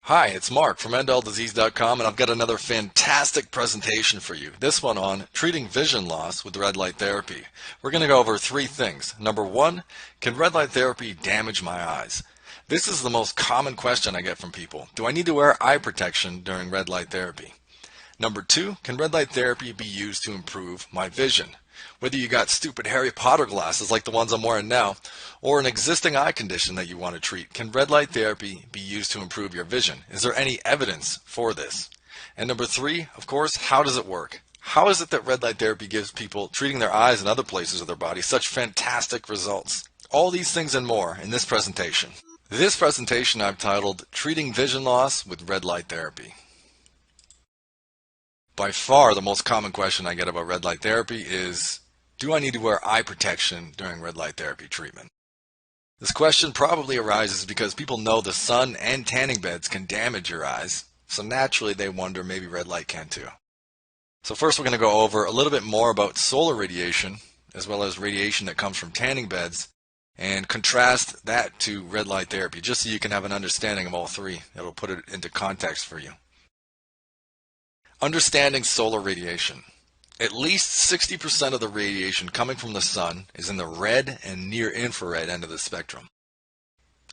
Hi, it's Mark from EndAllDisease.com, and I've got another fantastic presentation for you. This one on treating vision loss with red light therapy. We're going to go over three things. Number one, can red light therapy damage my eyes? This is the most common question I get from people. Do I need to wear eye protection during red light therapy? Number two, can red light therapy be used to improve my vision? Whether you got stupid Harry Potter glasses like the ones I'm wearing now, or an existing eye condition that you want to treat, can red light therapy be used to improve your vision? Is there any evidence for this? And number three, of course, how does it work? How is it that red light therapy gives people treating their eyes and other places of their body such fantastic results? All these things and more in this presentation. This presentation I've titled Treating Vision Loss with Red Light Therapy. By far the most common question I get about red light therapy is, do I need to wear eye protection during red light therapy treatment? This question probably arises because people know the sun and tanning beds can damage your eyes, so naturally they wonder maybe red light can too. So first we're going to go over a little bit more about solar radiation, as well as radiation that comes from tanning beds, and contrast that to red light therapy, just so you can have an understanding of all three. It'll put it into context for you. Understanding solar radiation. At least 60% of the radiation coming from the sun is in the red and near infrared end of the spectrum.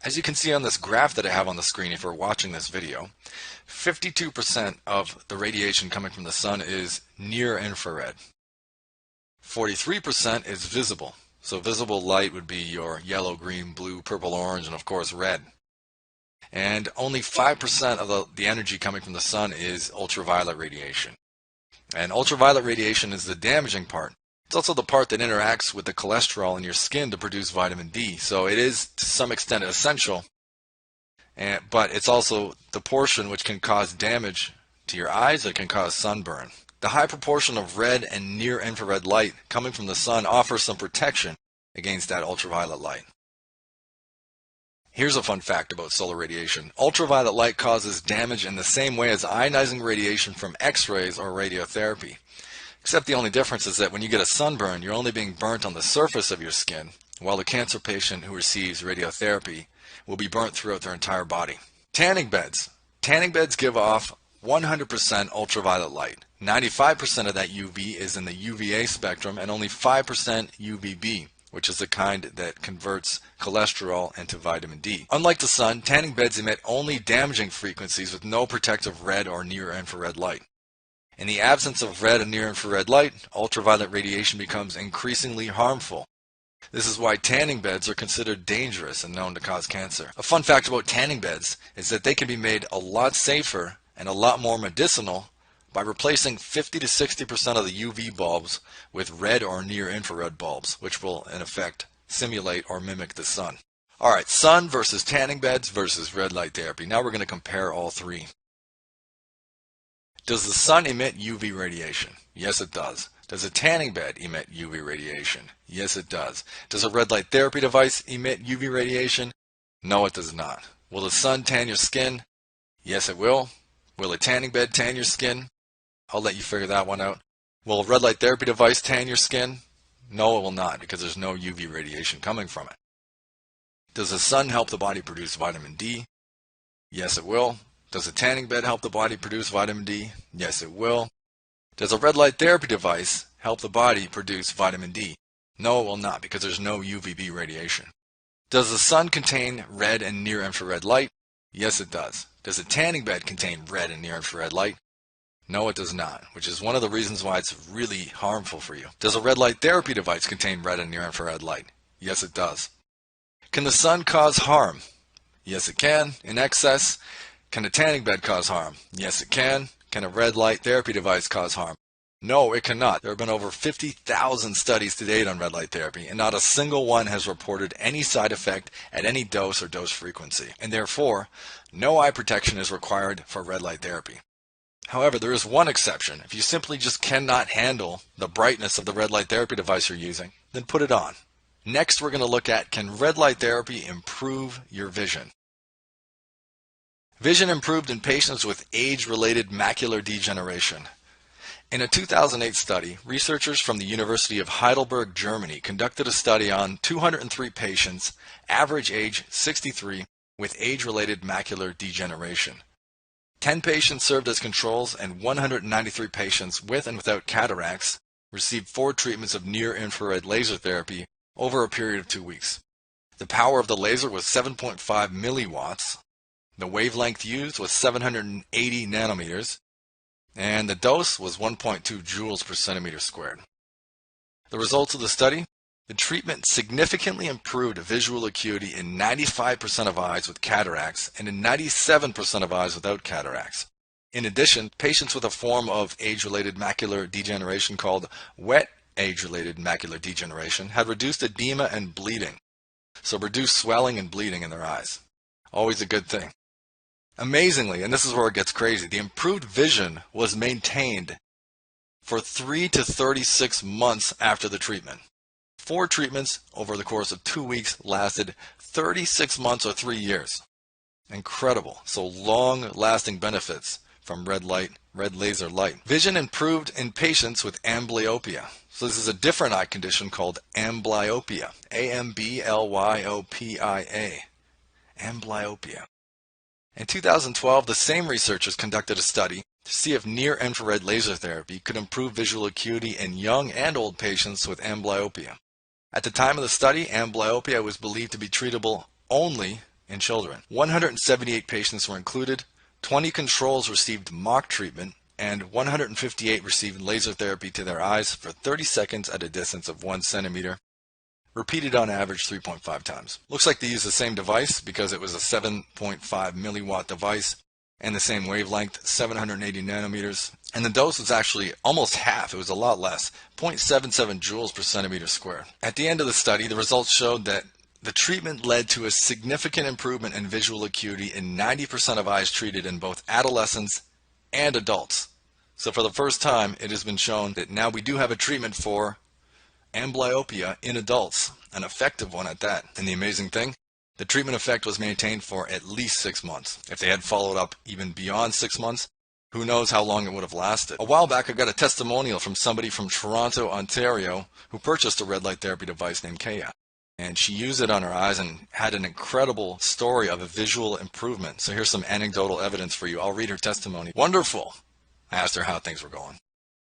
As you can see on this graph that I have on the screen if you're watching this video, 52% of the radiation coming from the sun is near infrared. 43% is visible. So visible light would be your yellow, green, blue, purple, orange, and of course red. And only 5% of the energy coming from the sun is ultraviolet radiation. And ultraviolet radiation is the damaging part. It's also the part that interacts with the cholesterol in your skin to produce vitamin D. So it is to some extent essential, but it's also the portion which can cause damage to your eyes. It can cause sunburn. The high proportion of red and near infrared light coming from the sun offers some protection against that ultraviolet light. Here's a fun fact about solar radiation. Ultraviolet light causes damage in the same way as ionizing radiation from X-rays or radiotherapy. Except the only difference is that when you get a sunburn, you're only being burnt on the surface of your skin, while the cancer patient who receives radiotherapy will be burnt throughout their entire body. Tanning beds. Tanning beds give off 100% ultraviolet light. 95% of that UV is in the UVA spectrum and only 5% UVB, which is the kind that converts cholesterol into vitamin D. Unlike the sun, tanning beds emit only damaging frequencies with no protective red or near infrared light. In the absence of red and near infrared light, ultraviolet radiation becomes increasingly harmful. This is why tanning beds are considered dangerous and known to cause cancer. A fun fact about tanning beds is that they can be made a lot safer and a lot more medicinal by replacing 50 to 60% of the UV bulbs with red or near infrared bulbs, which will in effect simulate or mimic the sun. Alright, sun versus tanning beds versus red light therapy. Now we're going to compare all three. Does the sun emit UV radiation? Yes, it does. Does a tanning bed emit UV radiation? Yes, it does. Does a red light therapy device emit UV radiation? No, it does not. Will the sun tan your skin? Yes, it will. Will a tanning bed tan your skin? I'll let you figure that one out. Will a red light therapy device tan your skin? No, it will not, because there's no UV radiation coming from it. Does the sun help the body produce vitamin D? Yes, it will. Does a tanning bed help the body produce vitamin D? Yes, it will. Does a red light therapy device help the body produce vitamin D? No, it will not, because there's no UVB radiation. Does the sun contain red and near infrared light? Yes, it does. Does a tanning bed contain red and near infrared light? No, it does not, which is one of the reasons why it's really harmful for you. Does a red light therapy device contain red and near infrared light? Yes, it does. Can the sun cause harm? Yes, it can, in excess. Can a tanning bed cause harm? Yes, it can. Can a red light therapy device cause harm? No, it cannot. There have been over 50,000 studies to date on red light therapy, and not a single one has reported any side effect at any dose or dose frequency. And therefore, no eye protection is required for red light therapy. However, there is one exception. If you simply just cannot handle the brightness of the red light therapy device you're using, then put it on. Next, we're going to look at, can red light therapy improve your vision? Vision improved in patients with age-related macular degeneration. In a 2008 study, researchers from the University of Heidelberg, Germany, conducted a study on 203 patients, average age 63, with age-related macular degeneration. 10 patients served as controls, and 193 patients with and without cataracts received 4 treatments of near-infrared laser therapy over a period of 2 weeks. The power of the laser was 7.5 milliwatts. The wavelength used was 780 nanometers, and the dose was 1.2 joules per centimeter squared. The results of the study: the treatment significantly improved visual acuity in 95% of eyes with cataracts and in 97% of eyes without cataracts. In addition, patients with a form of age-related macular degeneration called wet age-related macular degeneration had reduced edema and bleeding, so reduced swelling and bleeding in their eyes. Always a good thing. Amazingly, and this is where it gets crazy, the improved vision was maintained for 3 to 36 months after the treatment. 4 treatments over the course of 2 weeks lasted 36 months or 3 years. Incredible. So long-lasting benefits from red laser light. Vision improved in patients with amblyopia. So this is a different eye condition called amblyopia. A-M-B-L-Y-O-P-I-A. Amblyopia. In 2012, the same researchers conducted a study to see if near-infrared laser therapy could improve visual acuity in young and old patients with amblyopia. At the time of the study, amblyopia was believed to be treatable only in children. 178 patients were included, 20 controls received mock treatment, and 158 received laser therapy to their eyes for 30 seconds at a distance of 1 centimeter, repeated on average 3.5 times. Looks like they used the same device because it was a 7.5 milliwatt device and the same wavelength, 780 nanometers, and the dose was actually almost half. It was a lot less, 0.77 joules per centimeter squared. At the end of the study, the results showed that the treatment led to a significant improvement in visual acuity in 90% of eyes treated in both adolescents and adults. So for the first time, it has been shown that now we do have a treatment for amblyopia in adults, an effective one at that. And the amazing thing, the treatment effect was maintained for at least 6 months. If they had followed up even beyond 6 months, who knows how long it would have lasted. A while back, I got a testimonial from somebody from Toronto, Ontario, who purchased a red light therapy device named Kaya. And she used it on her eyes and had an incredible story of a visual improvement. So here's some anecdotal evidence for you. I'll read her testimony. Wonderful. I asked her how things were going.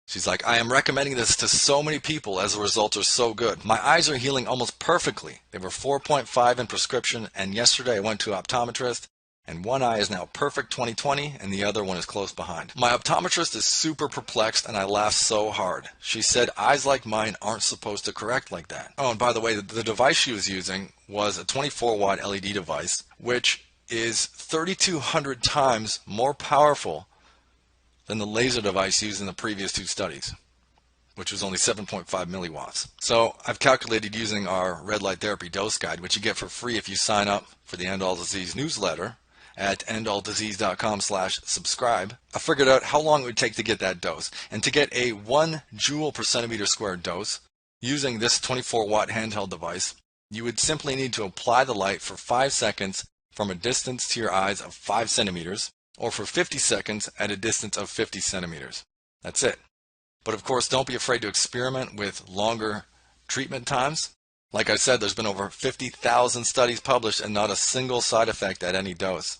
She's like, I am recommending this to so many people as the results are so good. My eyes are healing almost perfectly. They were 4.5 in prescription, and yesterday I went to an optometrist, and one eye is now perfect 20/20, and the other one is close behind. My optometrist is super perplexed, and I laughed so hard. She said eyes like mine aren't supposed to correct like that. Oh, and by the way, the device she was using was a 24-watt LED device, which is 3,200 times more powerful than the laser device used in the previous 2 studies, which was only 7.5 milliwatts. So I've calculated using our red light therapy dose guide, which you get for free if you sign up for the End All Disease newsletter at endalldisease.com/subscribe. I figured out how long it would take to get that dose. And to get a 1 joule per centimeter squared dose using this 24-watt handheld device, you would simply need to apply the light for 5 seconds from a distance to your eyes of 5 centimeters, or for 50 seconds at a distance of 50 centimeters. That's it. But of course, don't be afraid to experiment with longer treatment times. Like I said, there's been over 50,000 studies published and not a single side effect at any dose.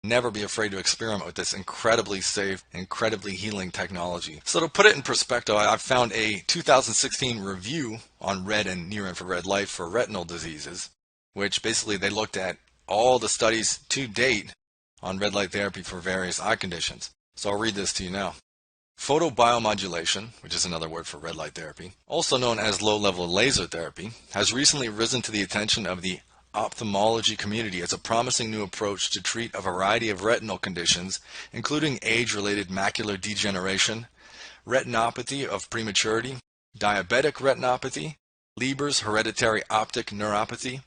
Never be afraid to experiment with this incredibly safe, incredibly healing technology. So to put it in perspective, I've found a 2016 review on red and near-infrared light for retinal diseases, which basically they looked at all the studies to date on red light therapy for various eye conditions. So I'll read this to you now. Photobiomodulation, which is another word for red light therapy, also known as low-level laser therapy, has recently risen to the attention of the ophthalmology community as a promising new approach to treat a variety of retinal conditions, including age-related macular degeneration, retinopathy of prematurity, diabetic retinopathy, Leber's hereditary optic neuropathy,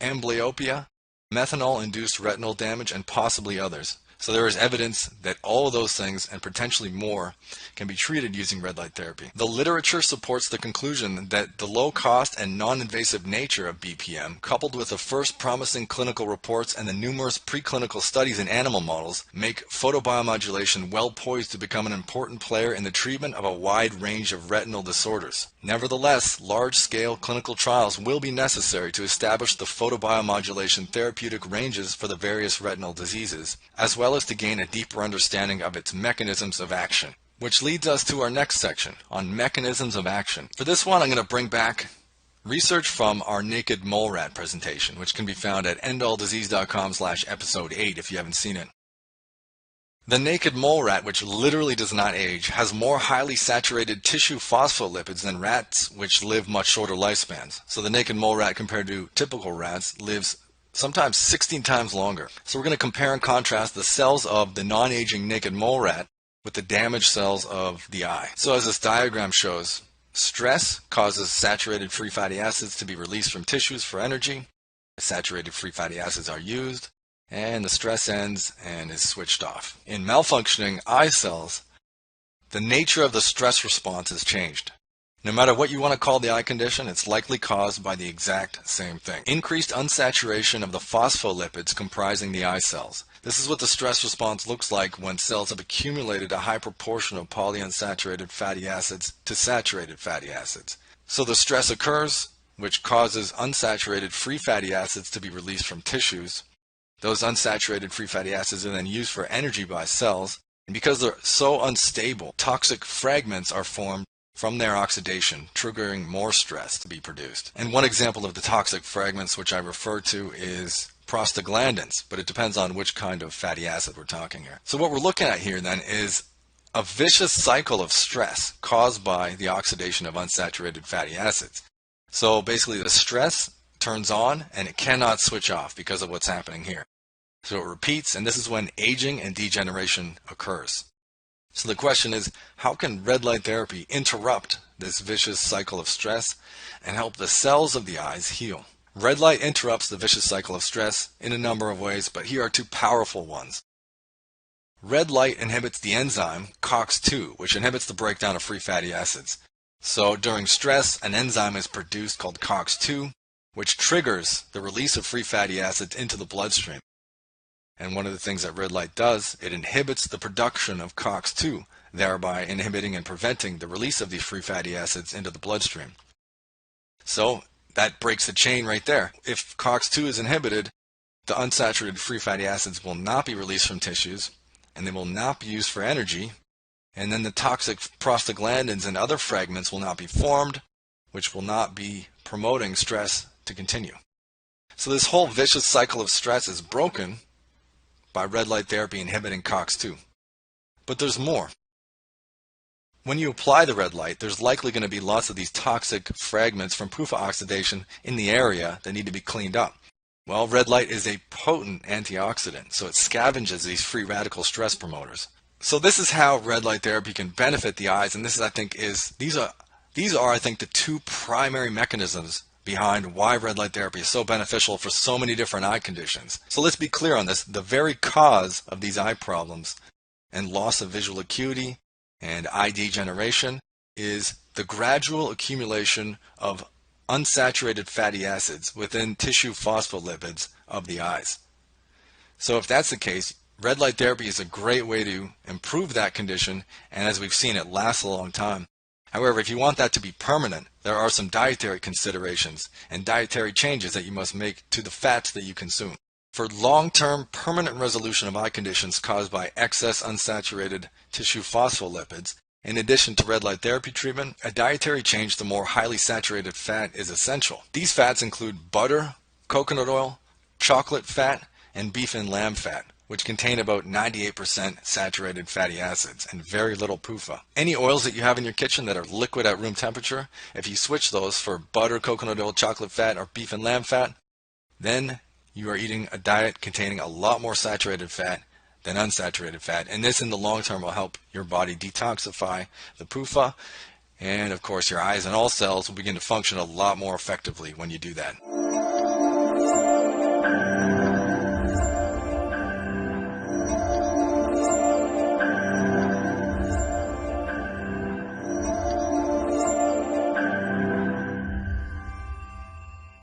amblyopia, methanol-induced retinal damage, and possibly others. So there is evidence that all of those things, and potentially more, can be treated using red light therapy. The literature supports the conclusion that the low cost and non-invasive nature of BPM, coupled with the first promising clinical reports and the numerous preclinical studies in animal models, make photobiomodulation well poised to become an important player in the treatment of a wide range of retinal disorders. Nevertheless, large-scale clinical trials will be necessary to establish the photobiomodulation therapeutic ranges for the various retinal diseases, as well as to gain a deeper understanding of its mechanisms of action. Which leads us to our next section on mechanisms of action. For this one, I'm going to bring back research from our naked mole rat presentation, which can be found at endalldisease.com/episode 8 if you haven't seen it. The naked mole rat, which literally does not age, has more highly saturated tissue phospholipids than rats which live much shorter lifespans. So the naked mole rat compared to typical rats lives sometimes 16 times longer. So we're going to compare and contrast the cells of the non-aging naked mole rat with the damaged cells of the eye. So as this diagram shows, stress causes saturated free fatty acids to be released from tissues for energy. Saturated free fatty acids are used, and the stress ends and is switched off. In malfunctioning eye cells, the nature of the stress response is changed. No matter what you want to call the eye condition, it's likely caused by the exact same thing. Increased unsaturation of the phospholipids comprising the eye cells. This is what the stress response looks like when cells have accumulated a high proportion of polyunsaturated fatty acids to saturated fatty acids. So the stress occurs, which causes unsaturated free fatty acids to be released from tissues. Those unsaturated free fatty acids are then used for energy by cells, and because they're so unstable, toxic fragments are formed from their oxidation, triggering more stress to be produced. And one example of the toxic fragments which I refer to is prostaglandins, but it depends on which kind of fatty acid we're talking here. So what we're looking at here then is a vicious cycle of stress caused by the oxidation of unsaturated fatty acids. So basically the stress turns on and it cannot switch off because of what's happening here. So it repeats, and this is when aging and degeneration occurs. So the question is, how can red light therapy interrupt this vicious cycle of stress and help the cells of the eyes heal? Red light interrupts the vicious cycle of stress in a number of ways, but here are two powerful ones. Red light inhibits the enzyme COX-2, which inhibits the breakdown of free fatty acids. So during stress, an enzyme is produced called COX-2, which triggers the release of free fatty acids into the bloodstream. And one of the things that red light does, it inhibits the production of COX-2, thereby inhibiting and preventing the release of these free fatty acids into the bloodstream. So that breaks the chain right there. If COX-2 is inhibited, the unsaturated free fatty acids will not be released from tissues, and they will not be used for energy, and then the toxic prostaglandins and other fragments will not be formed, which will not be promoting stress to continue. So this whole vicious cycle of stress is broken by red light therapy inhibiting COX-2. But there's more. When you apply the red light, there's likely going to be lots of these toxic fragments from PUFA oxidation in the area that need to be cleaned up. Well, red light is a potent antioxidant, so it scavenges these free radical stress promoters. So this is how red light therapy can benefit the eyes, and this is, these are the two primary mechanisms behind why red light therapy is so beneficial for so many different eye conditions. So let's be clear on this. The very cause of these eye problems and loss of visual acuity and eye degeneration is the gradual accumulation of unsaturated fatty acids within tissue phospholipids of the eyes. So if that's the case, red light therapy is a great way to improve that condition, and as we've seen, it lasts a long time. However, if you want that to be permanent, there are some dietary considerations and dietary changes that you must make to the fats that you consume. For long-term permanent resolution of eye conditions caused by excess unsaturated tissue phospholipids, in addition to red light therapy treatment, a dietary change to more highly saturated fat is essential. These fats include butter, coconut oil, chocolate fat, and beef and lamb fat, which contain about 98% saturated fatty acids and very little PUFA. Any oils that you have in your kitchen that are liquid at room temperature, if you switch those for butter, coconut oil, chocolate fat, or beef and lamb fat, then you are eating a diet containing a lot more saturated fat than unsaturated fat, and this in the long term will help your body detoxify the PUFA, and of course your eyes and all cells will begin to function a lot more effectively when you do that.